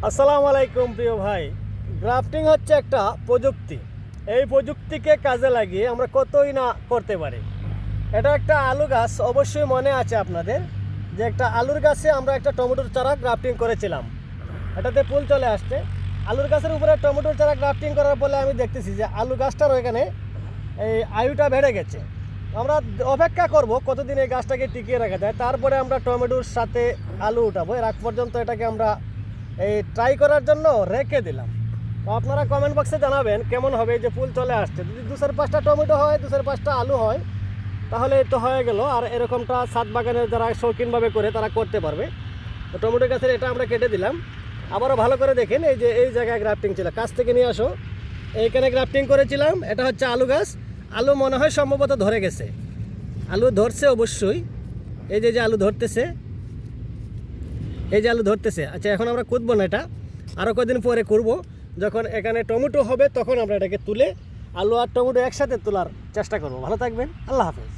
আসসালামু আলাইকুম প্রিয় ভাই। গ্রাফটিং হচ্ছে একটা প্রযুক্তি। এই প্রযুক্তিকে কাজে লাগিয়ে আমরা কতই না করতে পারি। এটা একটা আলু গাছ, অবশ্যই মনে আছে আপনাদের যে একটা আলুর গাছে আমরা একটা টমেটোর চারা গ্রাফটিং করেছিলাম। এটাতে ফুল চলে আসছে। আলুর গাছের উপরে টমেটোর চারা গ্রাফটিং করার ফলে আমি দেখতেছি যে আলু গাছটার ওইখানে এই আয়ুটা বেড়ে গেছে। আমরা অপেক্ষা করব কতদিন এই গাছটাকে টিকিয়ে রাখা যায়, তারপরে আমরা টমেটোর সাথে আলু উঠাবো। এর আগ পর্যন্ত এটাকে আমরা এই ট্রাই করার জন্য রেখে দিলাম। তো আপনারা কমেন্ট বক্সে জানাবেন কেমন হবে। এই যে ফুল চলে আসছে, যদি 2-5টা টমেটো হয়, 2-5টা আলু হয়, তাহলে তো হয়ে গেল। আর এরকমটা ছাদ বাগানের যারা শৌখিনভাবে করে তারা করতে পারবে। তো টমেটো গাছের এটা আমরা কেটে দিলাম। আবারও ভালো করে দেখেন, এই যে এই জায়গায় গ্রাফটিং ছিল, কাছ থেকে নিয়ে আসো। এইখানে গ্রাফটিং করেছিলাম। এটা হচ্ছে আলু গাছ। আলু মনে হয় সম্ভবত ধরে গেছে, আলু ধরছে অবশ্যই। এই যে আলু ধরতেছে, এই যে আলু ধরতেছে। আচ্ছা, এখন আমরা কুদবো না, এটা আরও কদিন পরে করব। যখন এখানে টমেটো হবে তখন আমরা এটাকে তুলে আলু আর টমেটো একসাথে তোলার চেষ্টা করব। ভালো থাকবেন, আল্লাহ হাফেজ।